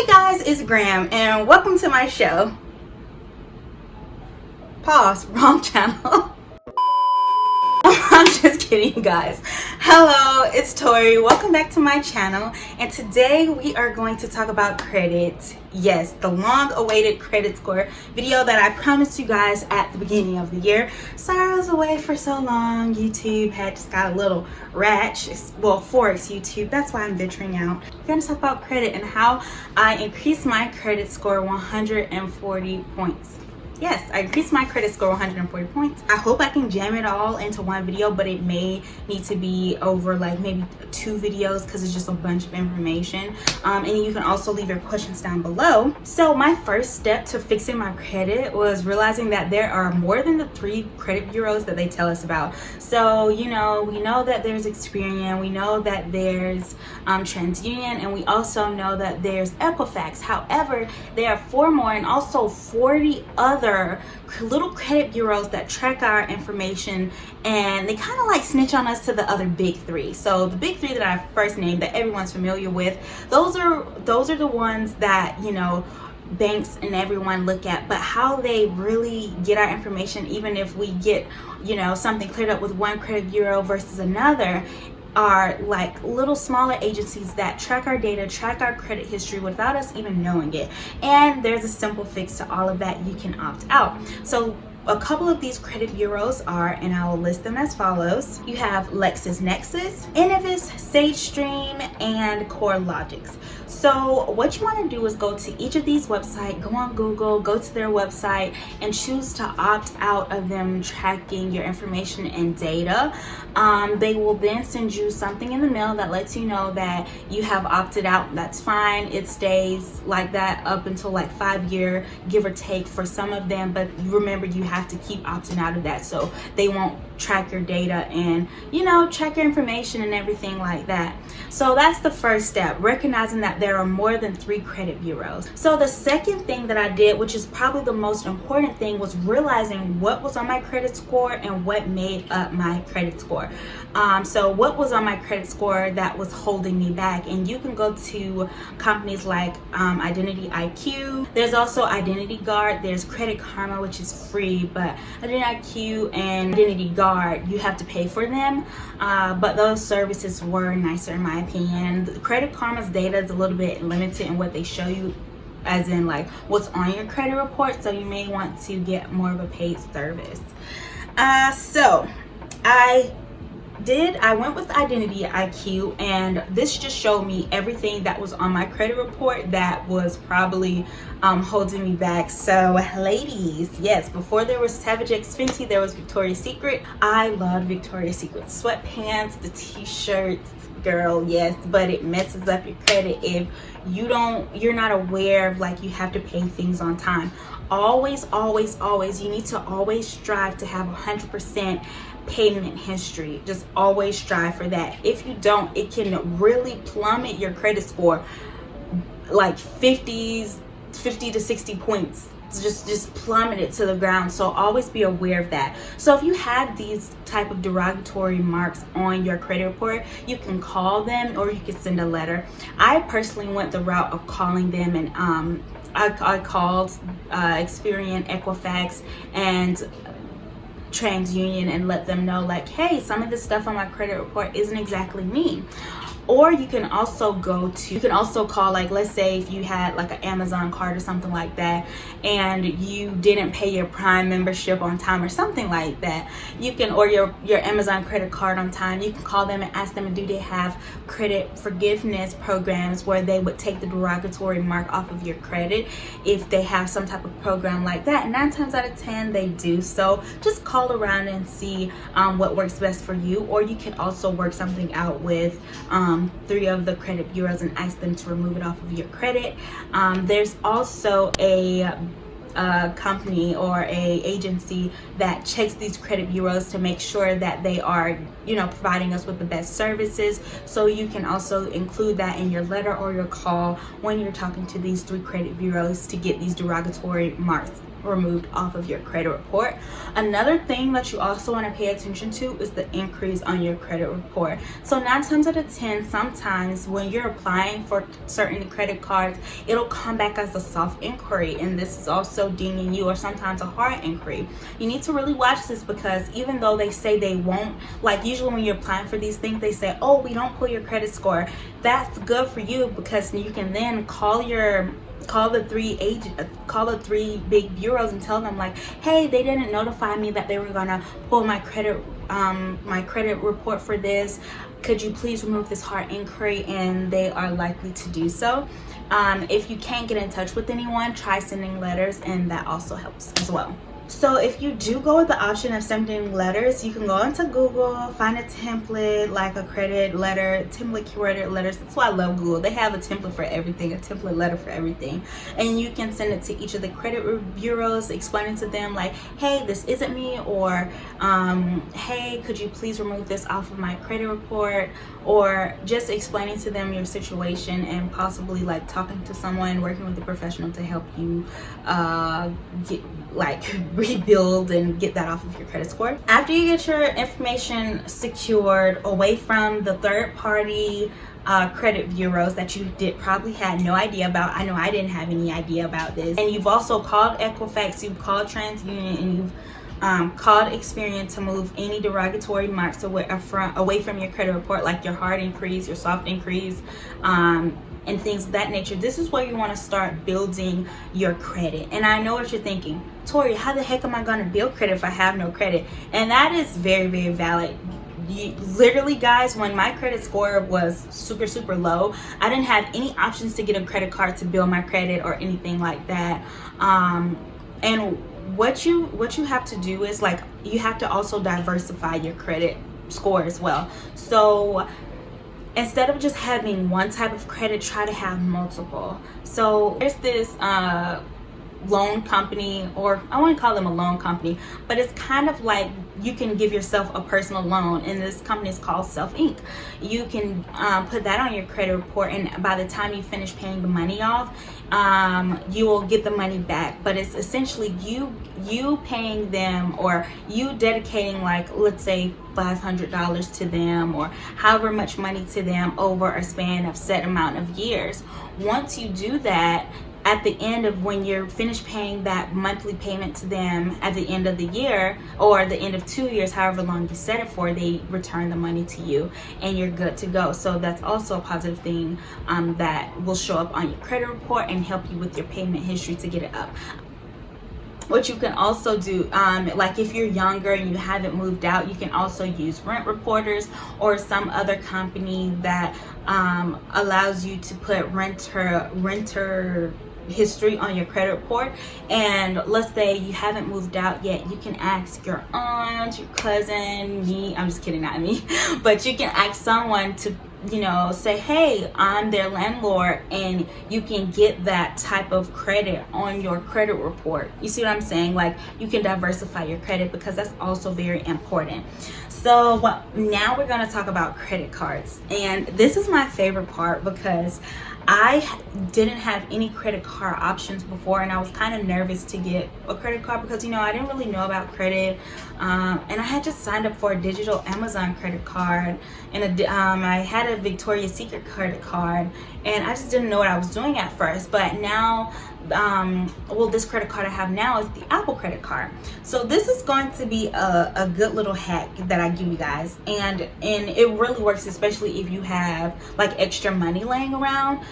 Guys, it's Graham and welcome to my show. Pause, wrong channel. I'm just kidding, guys. Hello, it's Tori. Welcome back to my channel, and today we are going to talk about credit. Yes, the long-awaited credit score video that I promised you guys at the beginning of the year. Sorry I was away for so long. YouTube had just got a little ratch. Well, Forex YouTube. That's why I'm venturing out. We're going to talk about credit and how I increased my credit score 140 points. Yes, I increased my credit score 140 points. I hope I can jam it all into one video, but it may need to be over like maybe 2 videos because it's just a bunch of information. And you can also leave your questions down below. So my first step to fixing my credit was realizing that there are more than the 3 credit bureaus that they tell us about. So, you know, we know that there's Experian, we know that there's TransUnion, and we also know that there's Equifax. However, there are 4 more and also 40 other little credit bureaus that track our information, and they kind of like snitch on us to the other big 3. So the big 3 that I first named that everyone's familiar with, those are the ones that, you know, banks and everyone look at. But how they really get our information, even if we get, you know, something cleared up with one credit bureau versus another, are like little smaller agencies that track our data, track our credit history without us even knowing it. And there's a simple fix to all of that. You can opt out. So a couple of these credit bureaus are, and I will list them as follows. You have LexisNexis, Innovis, SageStream, and CoreLogics. So what you want to do is go to each of these websites, go on Google, go to their website, and choose to opt out of them tracking your information and data. They will then send you something in the mail that lets you know that you have opted out. That's fine. It stays like that up until like 5 year, give or take for some of them. But remember, you have to keep opting out of that so they won't track your data and, you know, track your information and everything like that. So that's the first step, recognizing that there are more than 3 credit bureaus. So the second thing that I did, which is probably the most important thing, was realizing what was on my credit score and what made up my credit score. So what was on my credit score that was holding me back? And you can go to companies like Identity IQ. There's also Identity Guard. There's Credit Karma, which is free, but Identity IQ and Identity Guard, you have to pay for them. But those services were nicer in my opinion. Credit Karma's data is a little bit limited in what they show you, as in like what's on your credit report, so you may want to get more of a paid service. So I went with Identity IQ, and this just showed me everything that was on my credit report that was probably holding me back. So ladies, yes, before there was Savage X Fenty, there was Victoria's Secret. I loved Victoria's Secret sweatpants, the t-shirts, girl, yes, but it messes up your credit if you're not aware of, like, you have to pay things on time. Always you need to always strive to have 100% payment history. Just always strive for that. If you don't, it can really plummet your credit score like 50 to 60 points. Just plummet it to the ground. So always be aware of that. So if you have these type of derogatory marks on your credit report, you can call them or you can send a letter. I personally went the route of calling them, and I called Experian, Equifax, and TransUnion and let them know, like, hey, some of this stuff on my credit report isn't exactly me. Or you can also call, like, let's say if you had like an Amazon card or something like that and you didn't pay your Prime membership on time or something like that, you can, or your Amazon credit card on time, you can call them and ask them, do they have credit forgiveness programs where they would take the derogatory mark off of your credit if they have some type of program like that. And 9 times out of 10 they do. So just call around and see what works best for you. Or you can also work something out with 3 of the credit bureaus and ask them to remove it off of your credit. There's also a a company or a agency that checks these credit bureaus to make sure that they are, providing us with the best services. So you can also include that in your letter or your call when you're talking to these 3 credit bureaus to get these derogatory marks removed off of your credit report. Another thing that you also want to pay attention to is the increase on your credit report. So 9 times out of 10, sometimes when you're applying for certain credit cards, it'll come back as a soft inquiry, and this is also dinging you, or sometimes a hard inquiry. You need to really watch this, because even though they say they won't, like usually when you're applying for these things, they say, oh, we don't pull your credit score. That's good for you, because you can then call the 3 big bureaus and tell them, like, hey, they didn't notify me that they were gonna pull my credit report for this. Could you please remove this hard inquiry? And they are likely to do so. If you can't get in touch with anyone, try sending letters, and that also helps as well. So if you do go with the option of sending letters, you can go into Google, find a template, like a credit letter, template curated letters. That's why I love Google. They have a template for everything, a template letter for everything. And you can send it to each of the credit bureaus, explaining to them, like, hey, this isn't me, or hey, could you please remove this off of my credit report, or just explaining to them your situation, and possibly like talking to someone, working with a professional to help you rebuild and get that off of your credit score. After you get your information secured away from the third-party credit bureaus that you probably had no idea about. I know I didn't have any idea about this. And you've also called Equifax, you've called TransUnion, and you've called Experian to move any derogatory marks away from your credit report, like your hard inquiries, your soft inquiries, and things of that nature. This is where you want to start building your credit. And I know what you're thinking, Tori, how the heck am I going to build credit if I have no credit? And that is very, very valid. Literally, guys, when my credit score was super low, I didn't have any options to get a credit card to build my credit or anything like that. And what you have to do is, like, you have to also diversify your credit score as well. So instead of just having one type of credit, try to have multiple. So there's this loan company, or I wouldn't call them a loan company, but it's kind of like you can give yourself a personal loan, and this company is called Self Inc. You can put that on your credit report, and by the time you finish paying the money off, you will get the money back. But it's essentially you paying them, or you dedicating, like, let's say $500 to them, or however much money to them over a span of set amount of years. Once you do that, at the end of when you're finished paying that monthly payment to them at the end of the year, or the end of 2 years, however long you set it for, they return the money to you and you're good to go. So that's also a positive thing that will show up on your credit report and help you with your payment history to get it up. What you can also do, like if you're younger and you haven't moved out, you can also use Rent Reporters or some other company that allows you to put renter history on your credit report. And let's say you haven't moved out yet, you can ask your aunt, your cousin, me, I'm just kidding, not me, but you can ask someone to, say, hey, I'm their landlord, and you can get that type of credit on your credit report. You see what I'm saying? Like, you can diversify your credit, because that's also very important. So now we're going to talk about credit cards, and this is my favorite part, because I didn't have any credit card options before, and I was kind of nervous to get a credit card because, I didn't really know about credit, and I had just signed up for a digital Amazon credit card, and I had a Victoria's Secret credit card, and I just didn't know what I was doing at first. But now, this credit card I have now is the Apple credit card. So this is going to be a good little hack that I give you guys, and it really works, especially if you have like extra money laying around.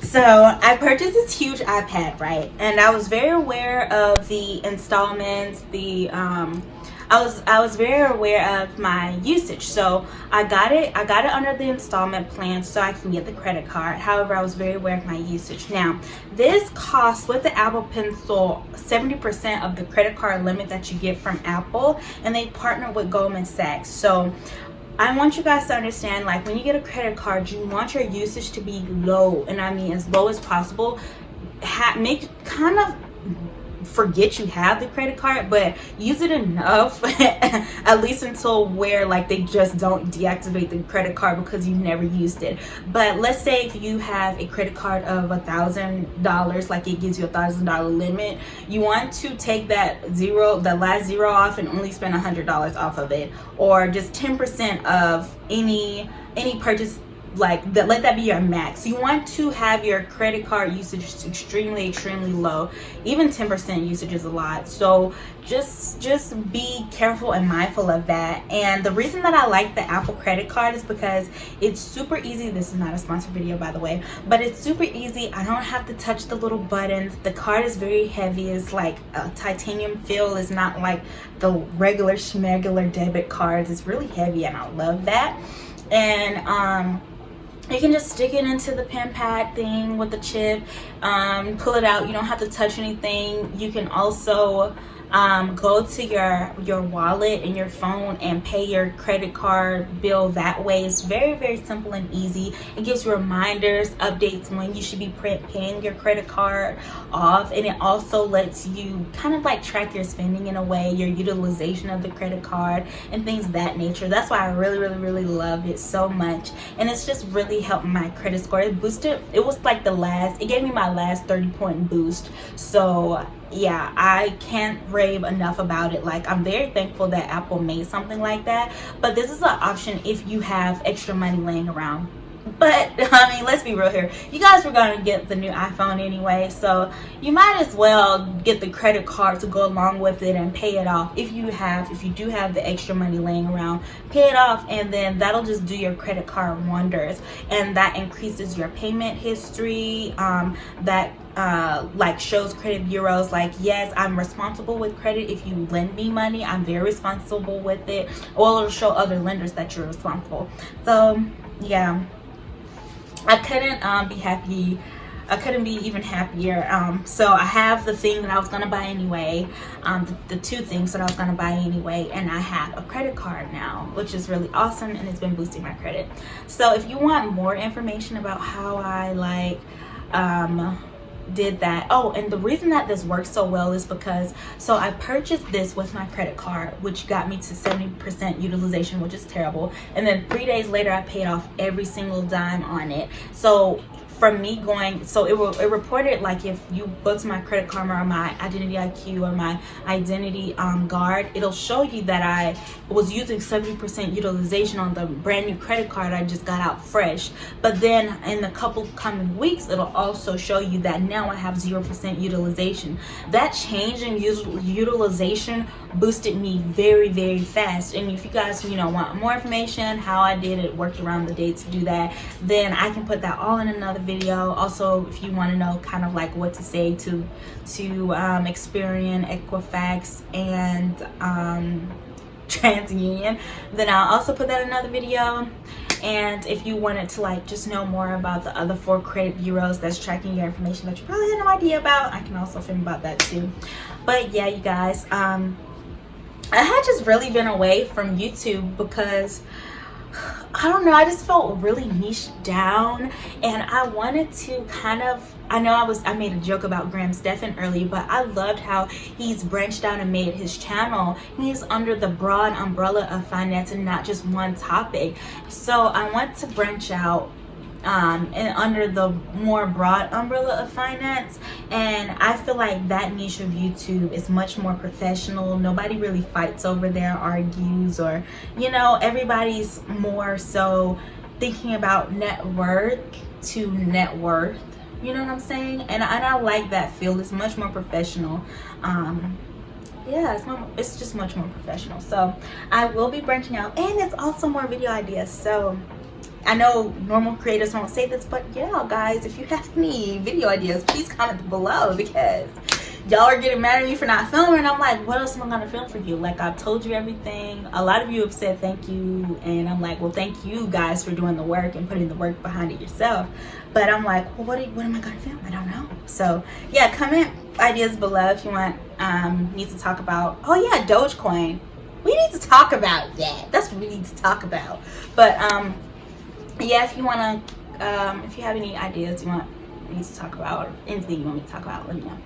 So I purchased this huge iPad, right? And I was very aware of the installments, I was very aware of my usage. So I got it under the installment plan so I can get the credit card. However, I was very aware of my usage. Now, this costs, with the Apple Pencil, 70% of the credit card limit that you get from Apple, and they partner with Goldman Sachs. So I want you guys to understand, like, when you get a credit card, you want your usage to be low, and I mean as low as possible. forget you have the credit card, but use it enough at least until where like they just don't deactivate the credit card because you've never used it. But let's say if you have a credit card of $1,000, like it gives you $1,000 limit, you want to take the last zero off and only spend $100 off of it, or just 10% of any purchase, like that. Let that be your max. You want to have your credit card usage extremely low. Even 10% usage is a lot, so just be careful and mindful of that. And the reason that I like the Apple credit card is because it's super easy. This is not a sponsored video, by the way, but it's super easy. I don't have to touch the little buttons. The card is very heavy. It's like a titanium feel. It's not like the regular schmegular debit cards. It's really heavy, and I love that. And you can just stick it into the pen pad thing with the chip, pull it out. You don't have to touch anything. You can also go to your wallet and your phone and pay your credit card bill that way. It's very simple and easy. It gives you reminders, updates when you should be paying your credit card off, and it also lets you kind of like track your spending in a way, your utilization of the credit card and things of that nature. That's why I really love it so much, and it's just really helped my credit score. It boosted, it was like it gave me my last 30-point boost. So yeah, I can't rave enough about it. Like, I'm very thankful that Apple made something like that. But this is an option if you have extra money laying around. But I mean, let's be real here. You guys were going to get the new iPhone anyway, so you might as well get the credit card to go along with it and pay it off. If you do have the extra money laying around, pay it off, and then that'll just do your credit card wonders. And that increases your payment history. Like shows credit bureaus like, yes, I'm responsible with credit. If you lend me money, I'm very responsible with it. Or it'll show other lenders that you're responsible. So yeah, I couldn't be happy. I couldn't be even happier. So I have the thing that I was gonna buy anyway, the two things that I was gonna buy anyway, and I have a credit card now, which is really awesome, and it's been boosting my credit. So if you want more information about how I did that, oh, and the reason that this works so well is because, so I purchased this with my credit card, which got me to 70% utilization, which is terrible, and then 3 days later I paid off every single dime on it. So from me going, so it reported, like, if you go to my Credit Karma or my Identity IQ or my Identity Guard, it'll show you that I was using 70% utilization on the brand new credit card I just got out fresh. But then in the couple coming weeks, it'll also show you that now I have 0% utilization. That change in utilization boosted me very fast. And if you guys want more information how I did it, worked around the dates to do that, then I can put that all in another video. Also, if you want to know kind of like what to say to Experian, Equifax, and TransUnion, then I'll also put that in another video. And if you wanted to like just know more about the other 4 credit bureaus that's tracking your information that you probably had no idea about, I can also film about that too. But yeah, you guys, I had just really been away from YouTube because I don't know, I just felt really niched down, and I wanted to kind of, I made a joke about Graham Stephan earlier, but I loved how he's branched out and made his channel. He's under the broad umbrella of finance and not just one topic. So I want to branch out and under the more broad umbrella of finance, and I feel like that niche of YouTube is much more professional. Nobody really fights over there, argues, or everybody's more so thinking about net worth to net worth, you know what I'm saying? And I like that field. It's much more professional. Yeah, it's just much more professional. So I will be branching out, and it's also more video ideas. So I know normal creators won't say this, but yeah, guys, if you have any video ideas, please comment below, because y'all are getting mad at me for not filming, and I'm like, what else am I gonna film for you? Like, I've told you everything. A lot of you have said thank you, and I'm like, well, thank you guys for doing the work and putting the work behind it yourself. But I'm like, well, what am I gonna film? I don't know. So yeah, comment ideas below if you want me to talk about. Oh yeah, Dogecoin. We need to talk about that. That's what we need to talk about. But yeah, if you want to, if you have any ideas you want me to talk about, or anything you want me to talk about, let me know.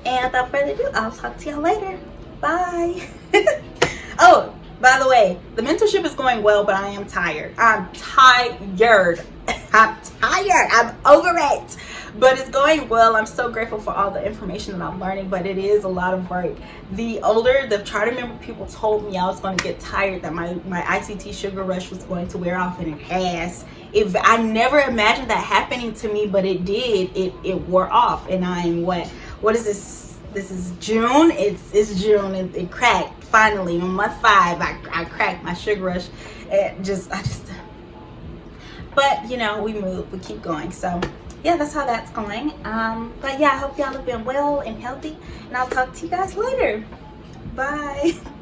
And without further ado, I'll talk to y'all later. Bye. Oh, by the way, the mentorship is going well, but I am tired. I'm tired. I'm tired. I'm over it. But it's going well. I'm so grateful for all the information that I'm learning, but it is a lot of work. The charter member people told me I was going to get tired, that my ICT sugar rush was going to wear off, and it has. I never imagined that happening to me, but it did. It wore off, and I'm what is this? This is June. It's June, and it cracked finally on month 5. I cracked my sugar rush. But you know, we move, we keep going. So yeah, that's how that's going. But yeah, I hope y'all have been well and healthy, and I'll talk to you guys later. Bye.